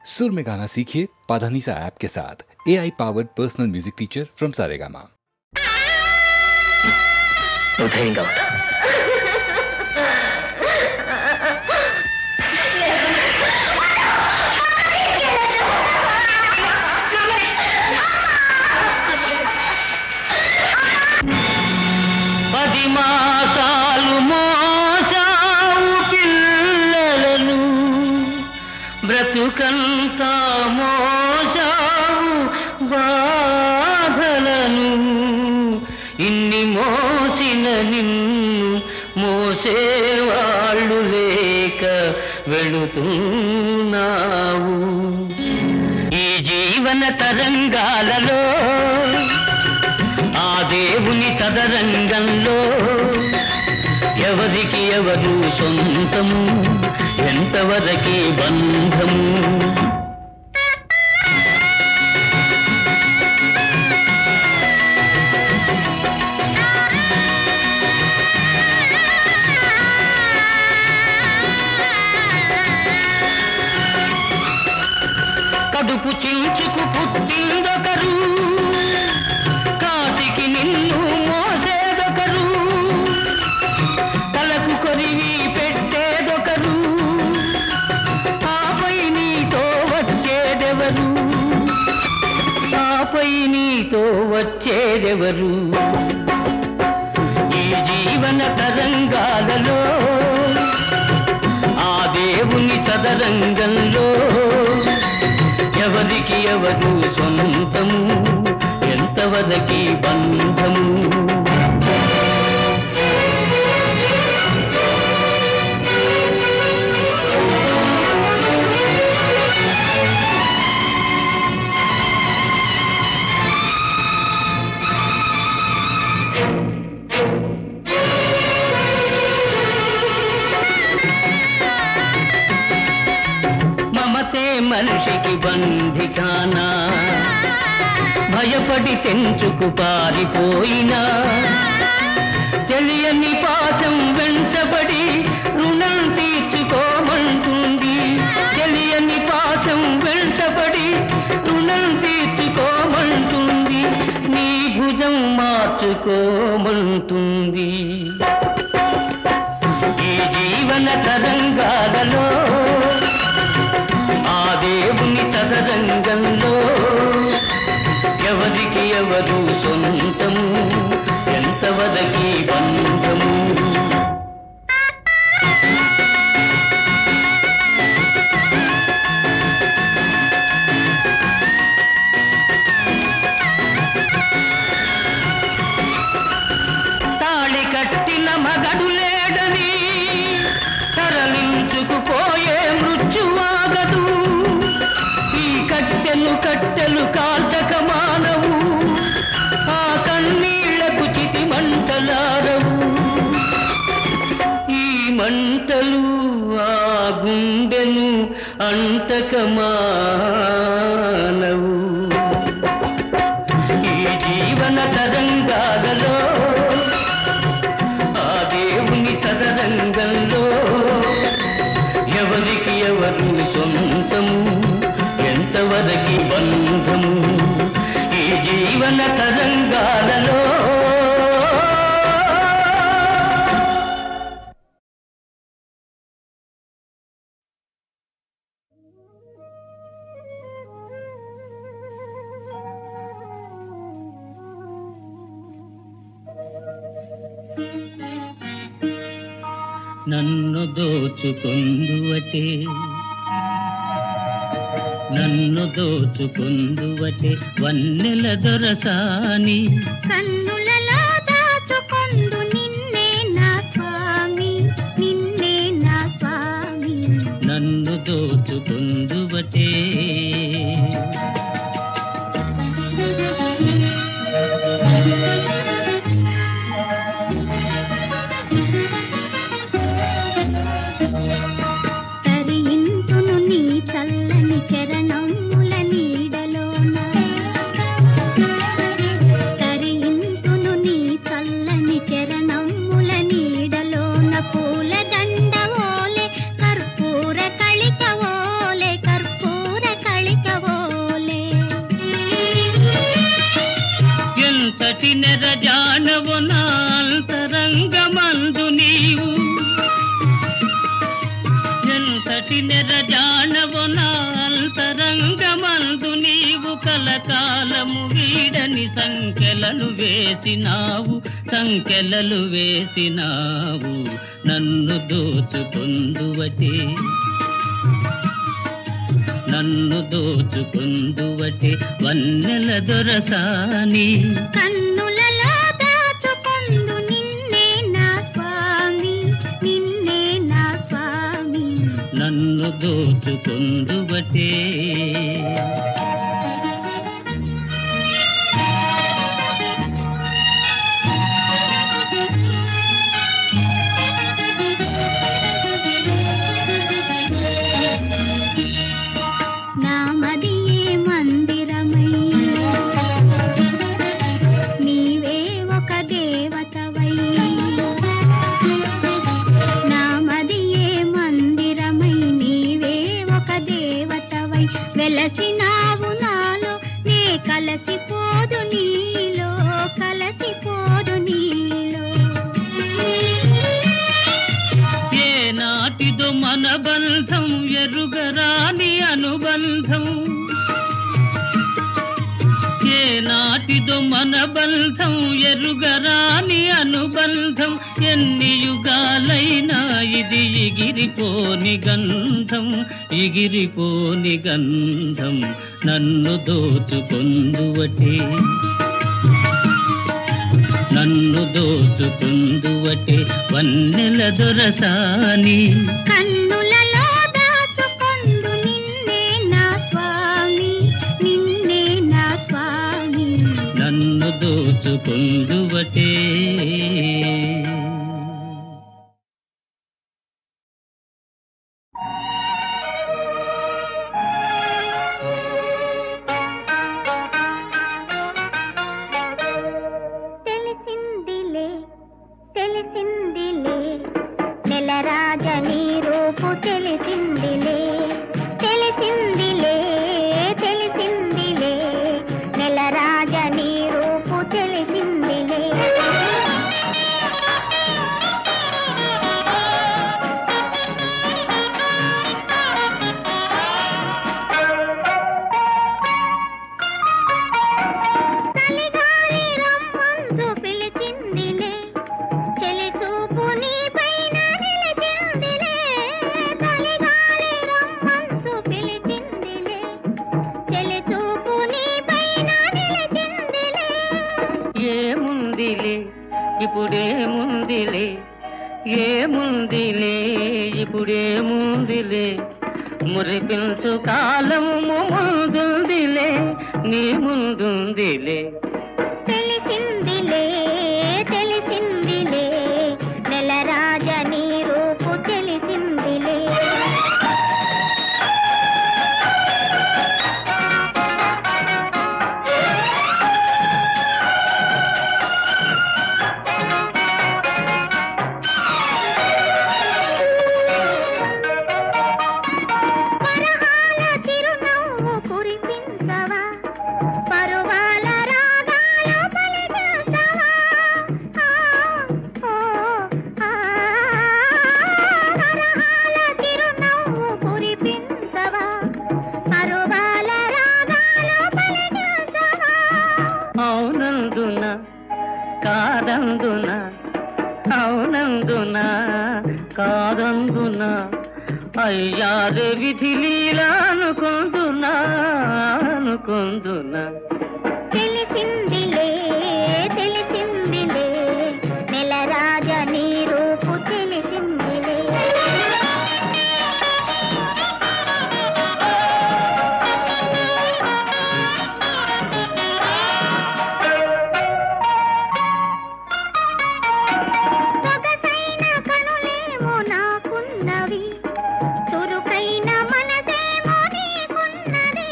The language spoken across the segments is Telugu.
सुर में गाना सीखिए पाधानीसा ऐप के साथ। AI powered personal music teacher from Saregama. ధైర్యంగా ఉండు. పది మాసాలు మోసావు పిల్లలను, బ్రతుకంతా మోసావు బాధలను. ఇన్ని మోసిన నిన్ను మోసేవాళ్ళు లేక వెళుతున్నావు. ఈ జీవన తరంగాలలో ఆ దేవుని చదరంగంలో ఎవరికి ఎవరు సొంతము, ఎంతవరకి బంధము. కడుపు చించుకు పుట్టిందొకరు, కాటికి నిన్ను మోసేదొకరు, తలకు కొరివి పెట్టేదొకరు, ఆపై నీతో వచ్చేదెవరు, ఆపై నీతో వచ్చేదెవరు. ఈ జీవన తరంగాలలో ఆ దేవుని చదరంగంలో ఎవరికి ఎవరు సొంతము, ఎంతవరకి బంధము. మమతే మనిషికి బంధికానా, భయపడి తెంచుకు పారిపోయినా, తెలియని పాశం వెంటబడి రుణం తీర్చుకోమంటుంది. తెలియని పాశం వెంటబడి రుణం తీర్చుకోమంటుంది, నీ భుజం మార్చుకోమంటుంది. ఈ జీవన తరంగాలలో ఆ దేవుని చదరంగంలో ఎవరికి ఎవరు సొంతము, ఎంతవరకి బంధము. తాళి కట్టిన మగడు లేడని తరలించుకుపోయే మృత్యువాగదు. ఈ కట్టెలు కట్టెలు కాల్చక మానవు, ఆ కన్నీళ్లకు చితి మంటలారవు. ఈ మంటలు ఆ గుండెను అంటక మానవు. ఈ జీవన తరంగాలలో ఆ దేవుని చదరంగంలో ఎవరికి ఎవరు సొంతము, ఎంతవరకి బంధము. ఈ జీవన తరంగాలలో నన్ను దోచుకుందువటే, నన్ను దోచుకుందువటే వన్నెల దొరసాని. కన్నులలో దాచుకొందు నిన్నే నా స్వామి, నిన్నే నా స్వామి. నన్ను దోచుకుందువటే. తరింతును నీ చల్లని చరణముల నీడలోన, తరింతును నీ చల్లని చరణముల నీడలోన. పూల దండ ఓలే కర్పూర కళిక ఓలే, కర్పూర నెరజానవు నా అంతరంగమందు నీవు ఎంతటి నెరజానవు నా అంతరంగమందు నీవు కలకాలము వీడని సంఖ్యలను వేసినావు నన్ను దోచుకొందువటే వన్నెల దొరసాని కన్నులలో దాచుకొందు నిన్నే నా స్వామి నన్ను దోచుకొందువటే వెలసినావు నాలో నే కలసిపోదు నీలో ఏ నాటిదో మన బంధం ఎరుగరాని అనుబంధం ఏ నాటిదో మన బంధం ఎరుగరాని అనుబంధం ఎన్ని యుగాలైనా ఇది ఎగిరిపోని గంధం నన్ను దోచుకొందువటే వన్నెల దొరసాని కన్నులలో దాచుకొందు నిన్నే నా స్వామి నన్ను దోచుకొందువటే తెలిసిందిలే నెలరాజ నీ రూపు తెలిసిందిలే నెలరాజ నీ రూపు తెలిసిందిలే చలిగాలి రమ్మందు పిలిచిందిలే చెలి చూపు నీ పైన నిలిచిందిలే చలిగాలి రమ్మందు పిలిచిందిలే చెలి చూపు నీ పైన నిలిచిందిలే ఏముందిలే ఇప్పుడేముందిలే మురిపించు కాలము ముందుందిలే నీ ముందుందిలే తెలిసిందిలే నెలరాజ నీ రూపు తెలిసిందిలే పరహాల చిరునవ్వు కురిపించవా పరువాల రాగాల పలికించవా పరహాల చిరునవ్వు కురిపించవా పరువాల రాగాల పలికించవా అవునందున కాదందున అయ్యారే విధి లీలా అనుకుందునా తెలిసిందిలే నెలరాజ నీ రూపు తెలిసిందిలే సొగసైన కనులేమో నాకున్నవి చురుకైన మనసేమో నీకున్నది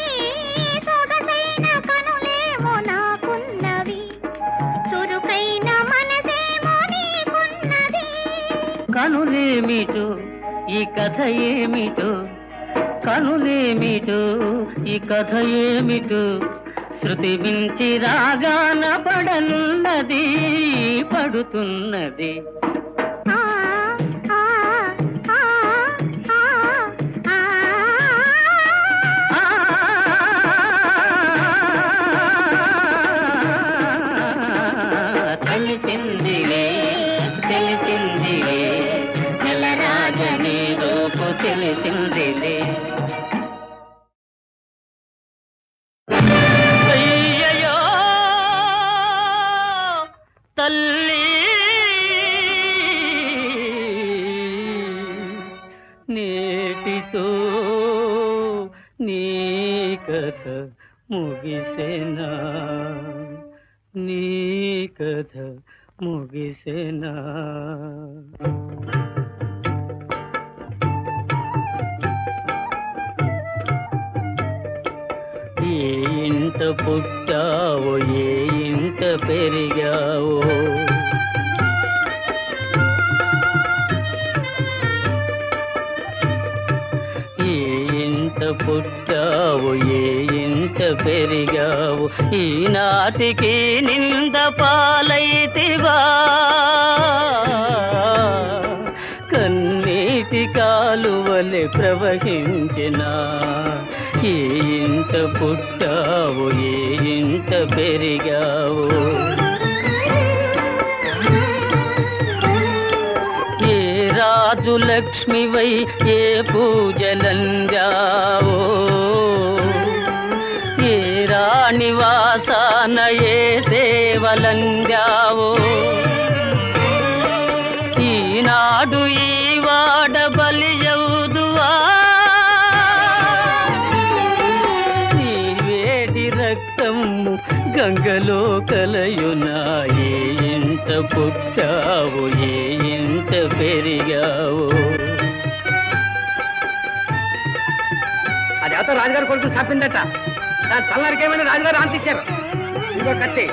సొగసైన కనులేమో నాకున్నవి చురుకైన మనసేమో నీకున్నది కనులేమిటో ఈ కథ ఏమిటో శృతి మించి రాగాన పడనున్నది పడుతున్నది. తెలిసిందిలే తెలిసిందిలే నెలరాజని రూపు తెలిసిందిలే. అయ్యయ్యో తల్లి నేటితో నీ కథ ముగిసెనా, నీ కథ ముగిసెనా. ఏ ఇంట పుట్టావో ఏ ఇంట పెరిగావో, ఏ ఇంట పుట్టావో ఏ ఇంట పెరిగావు, ఈనాటికి నింద పాలైతివా, కన్నీటి కాలువలే ప్రవహించిన. ఏ ఇంట పుట్టావు ఏ ఇంట పెరిగావు, ఏ రాజు లక్ష్మివై ఏ పూజలందావో, ఏ రాణివాసాన ఏ సేవలందావో, ఈనాడు ఈ వాడ బలియవుదువా, ఈ వేడి రక్తము గంగలో కలయునా. ఏ ఇంట పుట్టావు ఏ ఇంట పెరిగావు. అది అతను రాజుగారు కొడుకు చెప్పిందట. దాని తల్లరికి ఏమైనా రాజుగారు అంతిచ్చారు. ఇంకో కత్తి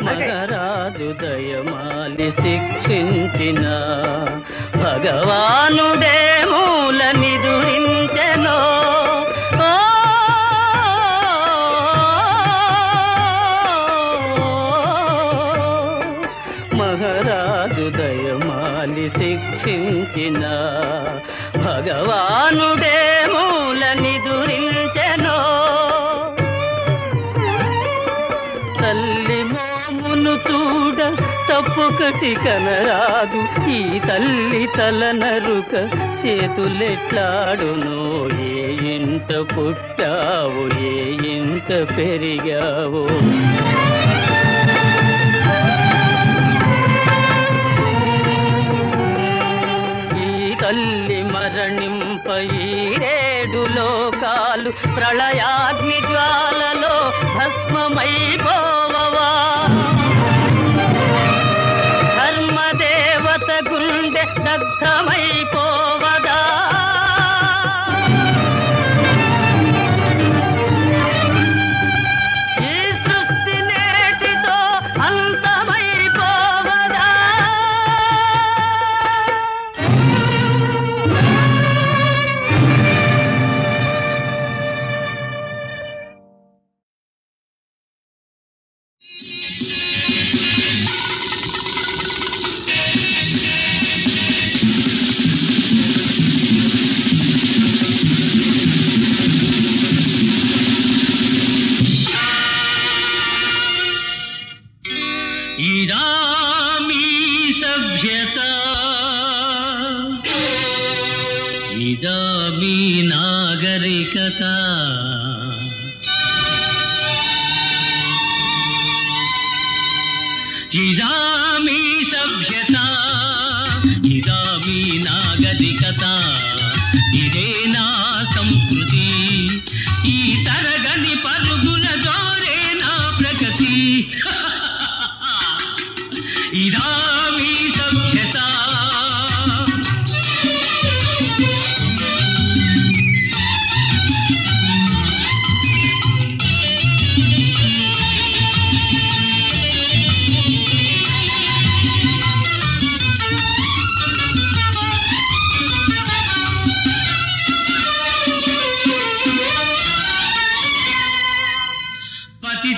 మహారాజు దయమాలి శిక్షించిన భగవానుడే మూల నిదురించెనో. మహారాజు దయమాలి శిక్షించిన భగవానుడే మూల నిదురించెనో. తల్లి మోమును చూడ తప్పుకటి కనరాదు, ఈ తల్లి తల నరుక చేతులెట్లాడునో. ఏ ఇంట పుట్టావు ఏ ఇంట పెరిగావు. తల్లి మరణింప ఈ రేడు లోకాలు ప్రళయాగ్ని జ్వాలలో భస్మమైపోవా. ధర్మదేవత గుండె దగ్ధమైపోవదా. ఈ సృష్టి నేటితో అంతమైపోవదా. ఇదామీ నాగరికత. ఇదామీ సభ్యత ఇదామీ నాగరికత. ఇదే నా సంస్కృతి, ఈ తరగని పరుగుల జోరే నా ప్రగతి. ఇదామీ సభ్యత.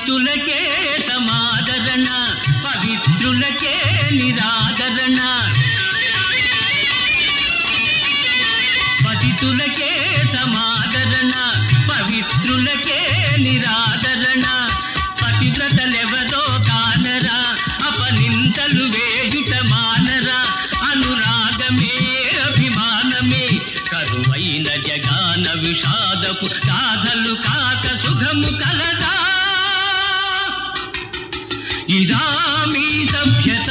పతితులకే సమాదరణ పవిత్రులకే నిరాదరణ పతితులకే సమాదరణ పవిత్రులకే నిరాదరణ పతివ్రతలెవరో కానరా అపనిందలు వేయుట మానరా అనురాగమే అభిమానమే కరువైన జగాన విషాదపు గాథలు కాక సుఖము కలదా ఇదా మీ సభ్యత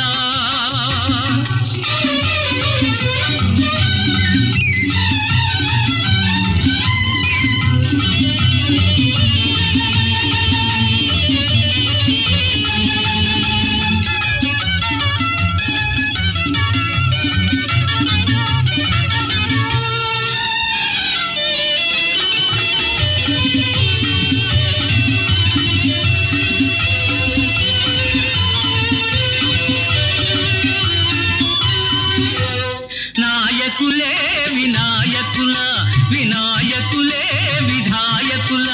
నాయకులే వినాయకుల వినాయకులే విధాయకుల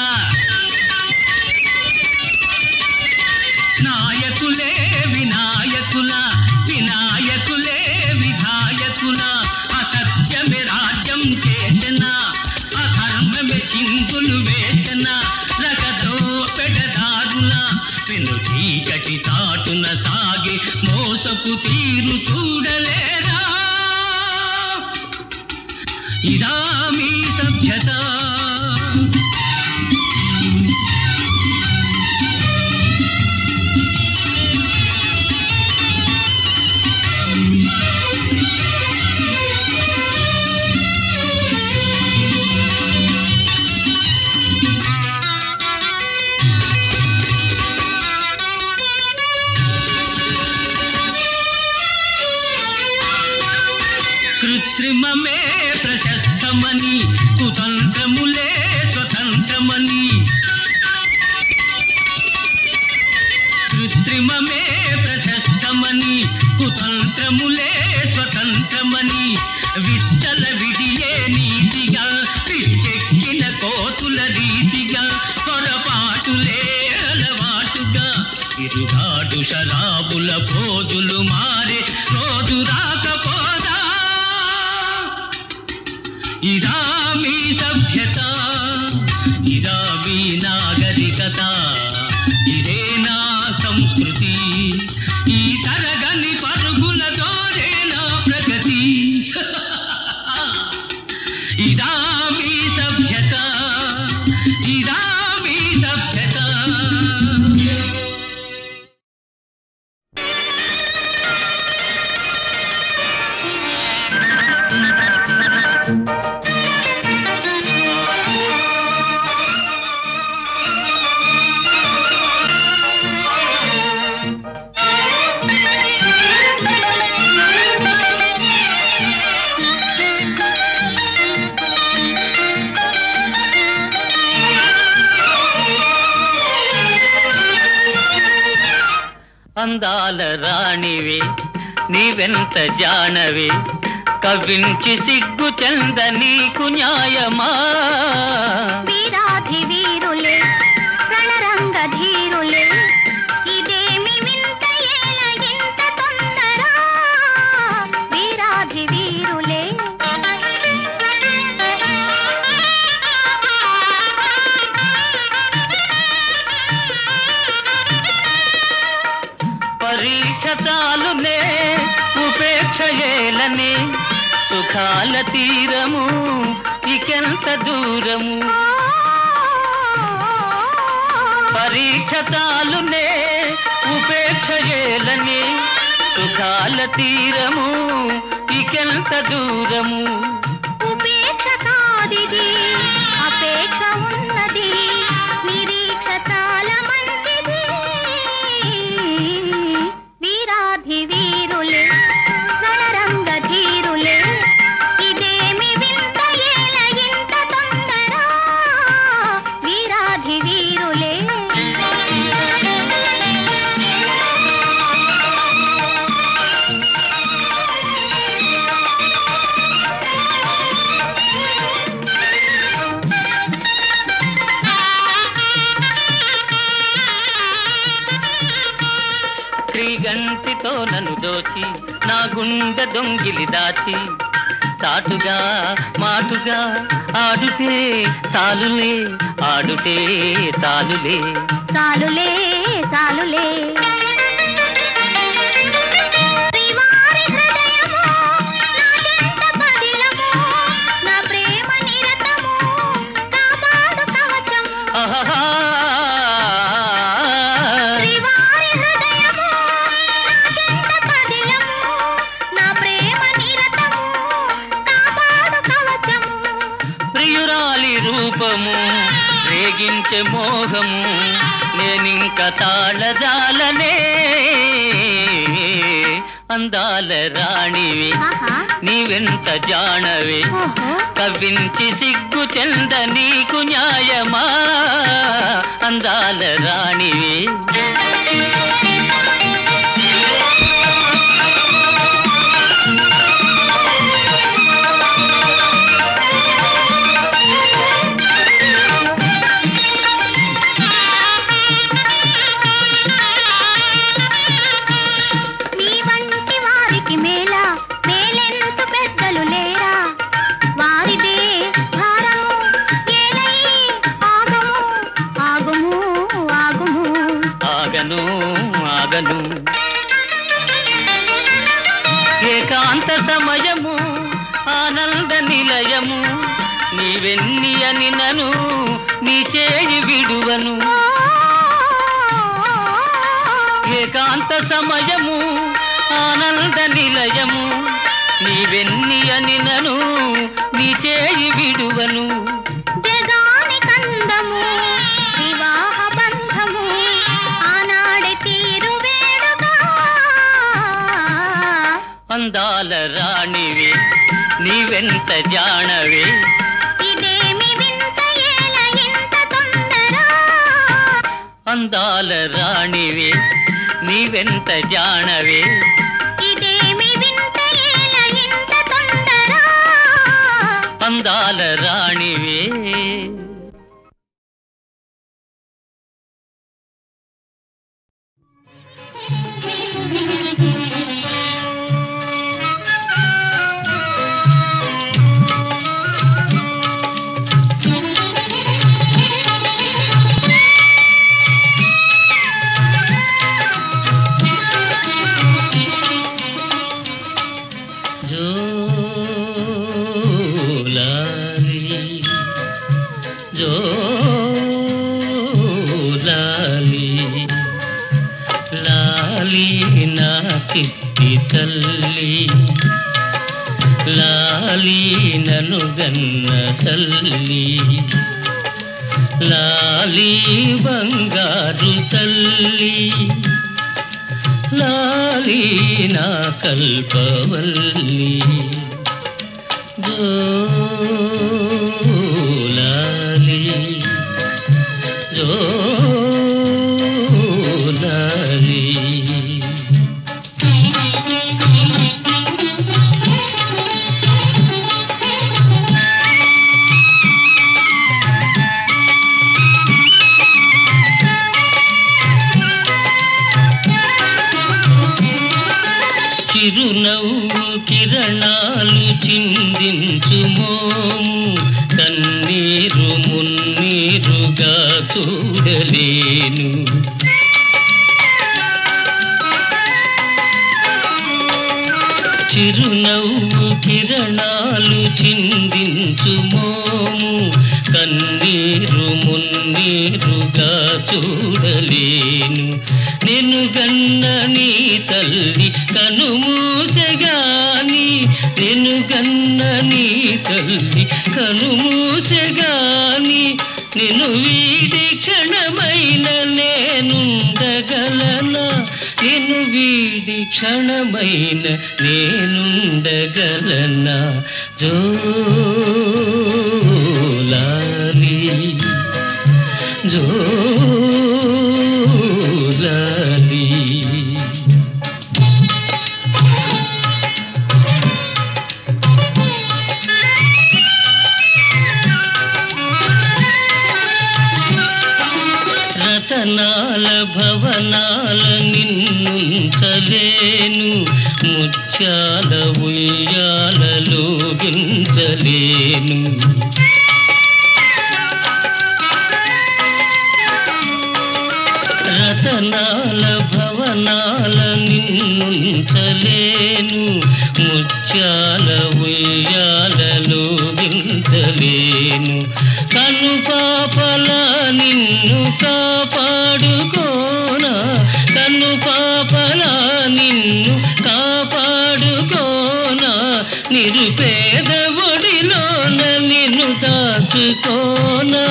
నాయకులే వినాయకుల వినాయకులే విధాయకుల అసత్యమే రాజ్యం చేసిన అధర్మమే చింగులు వేసిన రగతో పెడదారుల పెను చీకటి తాటున సాగి మోసపు తీరు చూడలేరా ఇదా మీ సభ్యత కృత్రిమమే ప్రశస్తమని కుతంత్రములే స్వతంత్రమని కృత్రిమమే ప్రశస్తమని కుతంత్రములే స్వతంత్రమని విచ్చల విడియే నీతిగా పిచ్చెక్కిన కోతుల రీతిగా పొరపాటులే అలవాటుగా ఇరుగాడు శరాబుల పోదులు మారే రోజు రాకపోదా ఇదా మీ సభ్యత ఇదా మీ నాగరికత ఇదే నా సంస్కృతి ఈ తరగని పరుగుల దోరే నా ప్రగతి ఇదా మీ సభ్యత ఇదా మీ సభ్యత అందాల రాణివే నీవెంత జానవే కవించి సిగ్గు చెంద నీకు న్యాయమా వీరాధి వీరులే రణరంగ ధీరులే ఇదేమి వింత ఏల ఇంత తొందర వీరాధి వీరులే పరీక్ష చాలునే ఉపేక్ష ఏలనే సుఖాల తీరము ఇకెంత దూరము పరీక్ష చాలునే ఉపేక్ష ఏలనే సుఖాల తీరము ఇకెంత దూరము ఉపేక్ష కాదిది అపేక్ష ఉన్నది నిరీక్ష చాలా మంచిది వీరాధి వీరులే రణరంగ ధీరులే ఇదేమి వింత ఏల ఇంత తొందర వీరాధి వీరులే బంతితో నన్ను దోచి నా గుండె దొంగిలి దాచి చాటుగా మాటుగా ఆడుతే చాలులే ఆడుతే చాలులే చాలులే చాలులే శ్రీవారి హృదయము నా జంట పదిలము నా ప్రేమ నిరతము కాపాడు కవచము ఆహా శ్రీవారి హృదయము నా జంట పదిలము నా ప్రేమ నిరతము కాపాడు కవచము ప్రియురాలి రూపము రేగించే మోహము నేనింక తాళజాలనే అందాల రాణివి ఆహా నీవెంత జానవి ఓహో కవ్వించి సిగ్గు చెంద నీకు న్యాయమా అందాల రాణివి మీ వంటి వారికి మేలా మేలెంత పెద్దలు లేరా వారిదే భారము ఏలై ఆగము ఆగము ఆగము ఆగను ఆగను ఏకాంత సమయము ఆనంద నిలయము నీవెన్ని అని నను నీ చేయి విడువను ఏకాంత సమయము ఆనంద నిలయము నీవెన్ని అని నను నీ చేయి విడువను జగాని కందము వివాహ బంధము ఆనాడే తీరు వేడుగా అందాల రాణివి నీవెంత జానవి ఇదేమి వింత ఏల ఇంత తొందర అందాల రాణివి నీవెంత జానవి ఇదేమి వింత ఏల ఇంత తొందర అందాల రాణివి చిట్టి తల్లి లాలి నను గన్న తల్లి లాలి బంగారు తల్లి లాలి నా కల్పవల్లి జోలాలి జోలాలి చిరునవ్వు కిరణాలు చిందించు మోము కన్నీరు మున్నీరుగా చూడలేను చిరునవ్వు కిరణాలు చిందించు మోము కన్నీరు మున్నీరుగా చూడలేను నిన్ను గన్న నీ తల్లి కనుమూసెగాని నిన్ను గన్న నీ తల్లి కనుమూసెగాని నిన్ను వీడి క్షణమైన నేనుండగలనా నిన్ను వీడి క్షణమైన నేనుండగలనా జోలాలి జోలాలి రతనాల భవనాల నిన్నుంచలేను, ముత్యాల ఉయ్యాలలో గించలేను. రతనాల భవనాల నిన్నుంచలేను, ముత్యాల ఉయ్యాలలో గించలేను. కను పాపల నిన్ను కాపాడుకోనా, కను పాపల నిన్ను కాపాడుకోనా, నిరుపేద ఒడిలోన నిన్ను దాచుకోనా,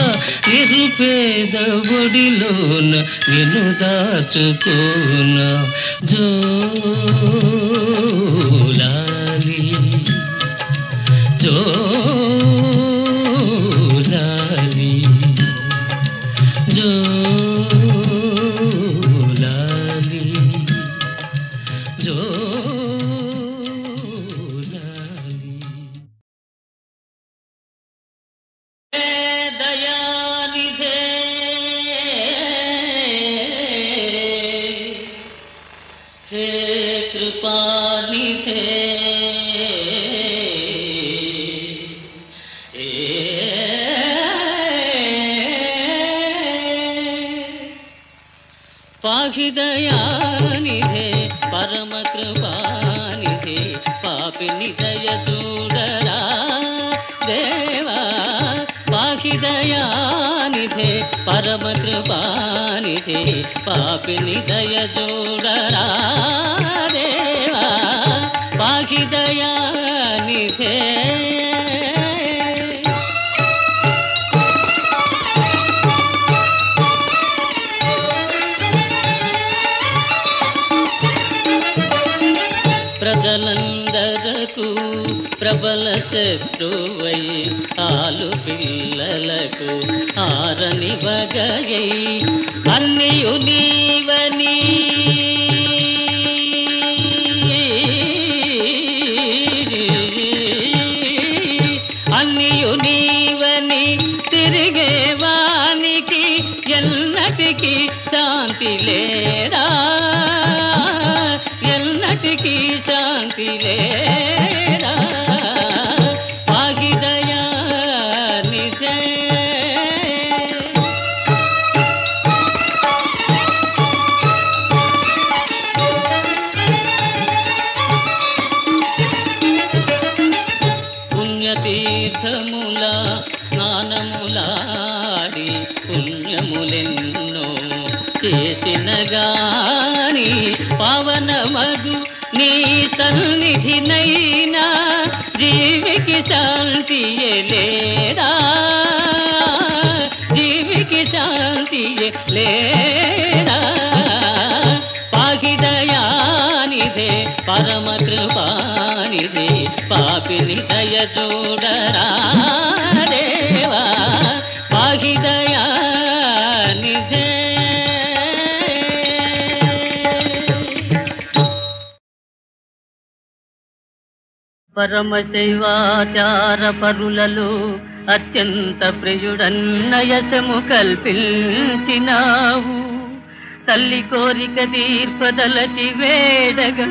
నిరుపేద ఒడిలోన నిన్ను దాచుకోనా. జోలాలి జోలాలి జోలాలి జోలాలి. దయానిధే హే కృపానిధే పాహిదయానిధే పరమ కృపానిధే పాపిని దయ చూడరా దేవా. పాహిదయానిధే పరమ కృపానిధే పాపిని దయ చూడరా దేవా. పాహిదయానిధే ప్రజలందరకు ప్రబల శత్రువై ఆలు పిల్లలకు ఆరని వగయై అన్నియు నీవని అన్నియు నీవని తిరిగేవానికి ఎన్నటికి శాంతి లేరా, ఎన్నటికి శాంతి లేరా. పాహిదయానిధే పుణ్యతీర్థముల స్నానములాడి పుణ్యములెన్నో చేసిన గాని పావనమగు నీ సన్నిధినైనా జీవికి శాంతి లేరా, జీవికి శాంతి లేరా. పాహిదయానిధే పరమ కృపానిధే పాపిని దయ చూడరా దేవా. పాహిదయానిధే పరమశైవాచార పరులలో అత్యంత ప్రియుడన్నయసము కల్పించినావు. తల్లి కోరిక తీర్పదలచి వేడగా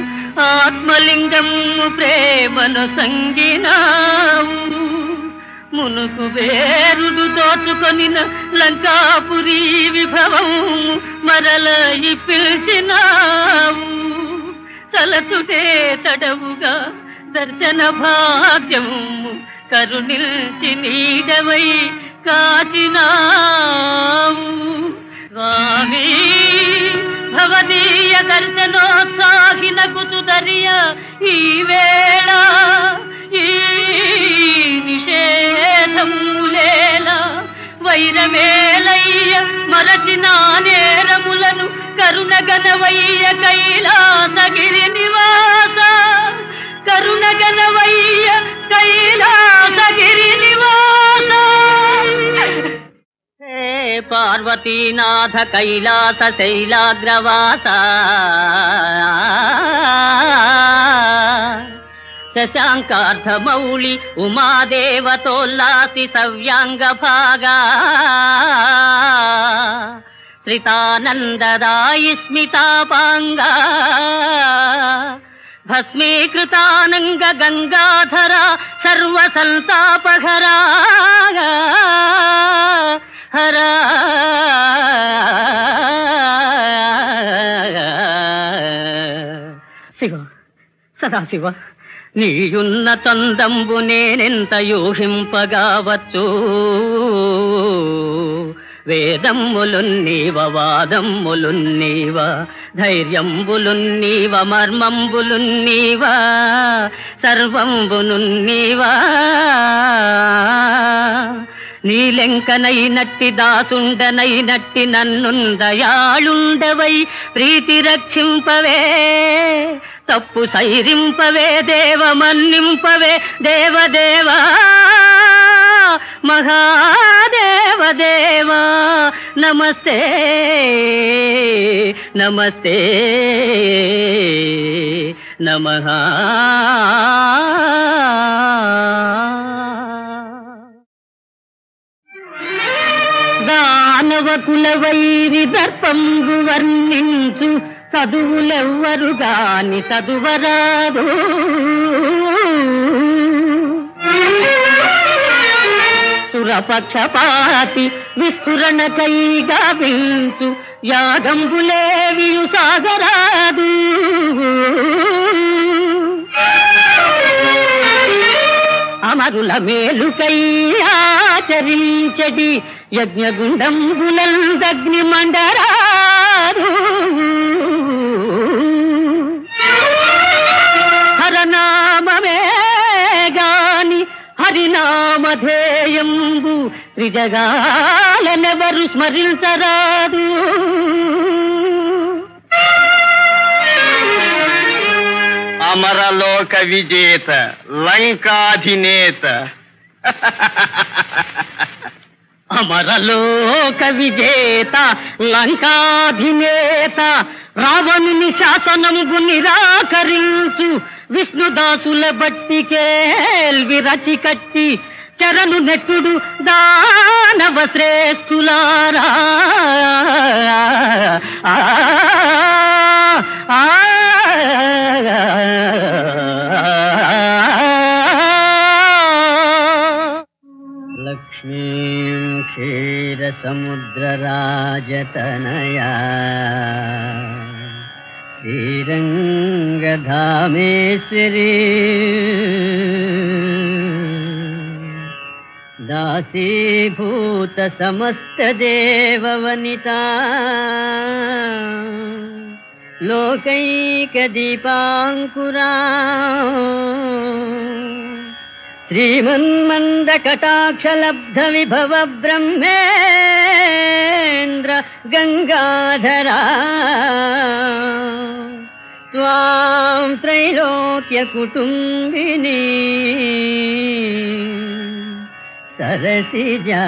ఆత్మలింగము ప్రేమను సంగినావు. మునుకు వేరుడు దోచుకొనిన లంకాపురి విభవము మరల పిలిచినావు. తలచుటే తడవుగా దర్శన భాగ్యము కరుణించి నీడవై కాచినావు. స్వామి భవదీయ దర్శనోత్సాహిన కుతుదరియ ఈ వేళ ఈ నిషేధములేలా వైరమేలయ్య మరచిన నేరములను కరుణగనవయ్య కైలాసగిరి నివాస, కరుణగనవయ్య కైలాసగిరి నివాస. హే పార్వతీనాథ కైలాస శైలాగ్రవాస, శశాంకార్ధమౌళి ఉమాదేవతోల్లాసి సవ్యాంగ భాగా, శ్రితానందదాయి స్మితాపాంగా భస్మీకృతానంగ గంగాధర సర్వసంతాపహరా హరా శివ సదాశివ నీయున్న చందంబు నేనెంత యూహింపగావచ్చు వేదమ్ములున్నీవ వాదమ్ములున్నీవ ధైర్యంబులున్నీవ మర్మంబులున్నీవ సర్వంబునున్నీవ నీలెంకనైనట్టి దాసుండనైనట్టి నన్నుందయాళుండవై ప్రీతి రక్షింపవే తప్పు సైరింపవే దేవ మన్నింపవే దేవదేవా మహాదేవదేవా నమస్తే నమస్తే నమః దానవకుల వైరి దర్పంబు వర్ణించు చదువులెవ్వరు గాని చదువరాదు సురపక్షపాతి విస్ఫురణకై గావించు యాగంబులేవియు సాగరాదు అమరుల మేలుకై ఆచరించడి యజ్ఞగుండంబులందగ్ని మండరాదు హరనామమే గాని హరినామధేయంబు త్రిజగాలనెవరు స్మరించరాదు అమరలోక విజేత లంకాధినేత అమరలోక విజేత లంకాధినేత రావణుని శాసనంబు నిరాకరించు విష్ణుదాసుల బట్టి కేల్వి రచి కట్టి చరణు నెట్టుడు దానవ శ్రేష్ఠులారా లక్ష్మీం క్షీరసముద్రరాజతనయా శ్రీరంగధామేశ్వరీ దాసీభూత సమస్త దేవవనితా లోకైక దీపాంకురా శ్రీమన్మంద కటాక్షలబ్ధ విభవ బ్రహ్మేంద్ర గంగాధరా త్వాం త్రైలోక్య కుటుంబిని సరసిజా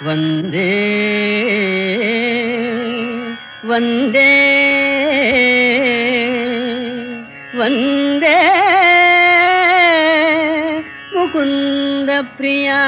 వందే వందే వందే ముకుంద ప్రియా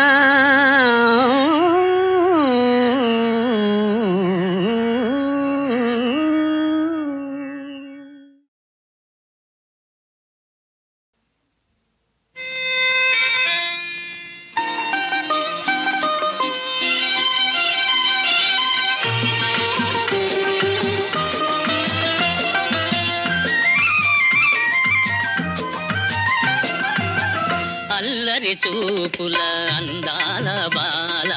అల్లరి చూపుల అందాల బాల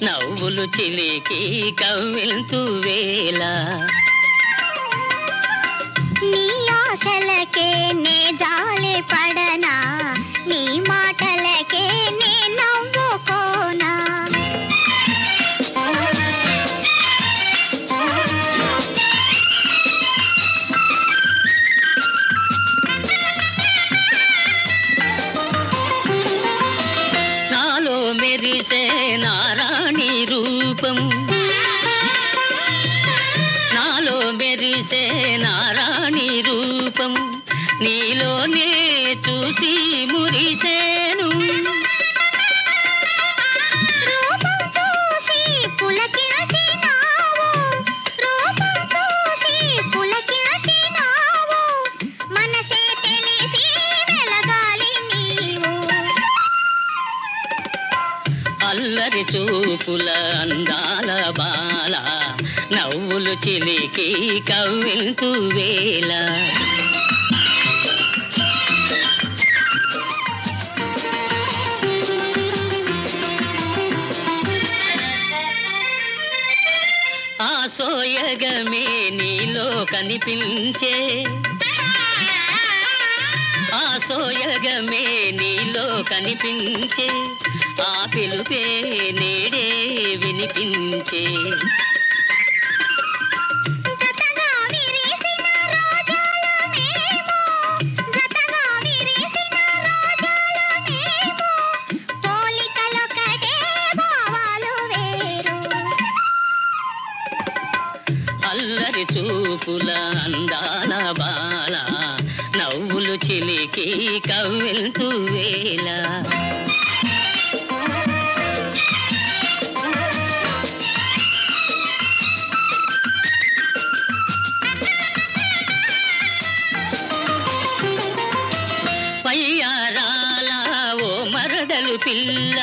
నవ్వులు చిలికి కవ్వించు వేళ నీ ఆశలకే నే జాలి పడనా నీ మాటలకే నే నవ్వుకోనా నాలో మెరిసే నారాణి రూపం నాలో మెరిసే నారాణి రూపం నీలోనే చూసి మురిసేను అల్లరి చూపుల అందాల బాల నవ్వులు చిలికి కవ్వింతు వేళ ఆ సోయగమే నీలో కనిపించే ఆ సోయగమే నీలో కనిపించే ఆ పిలుపే నేడే వినిపించే అల్లరి చూపుల అందాల బాల నవ్వులు చిలికి కవ్వింతు వేళ పయ్యారాల ఓ మరదలు పిల్ల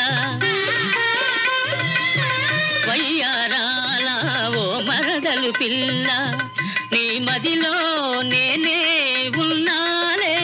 వయ్యారాల ఓ మరదలు పిల్ల నీ మదిలో నేనే ఉన్నాలే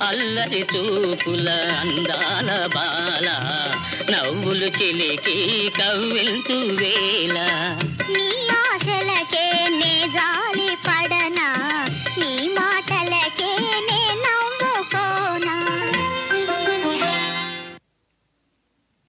అల్లరి చూపుల అందాల బాల నవ్వులు చిలికి కవ్వింతు వేళ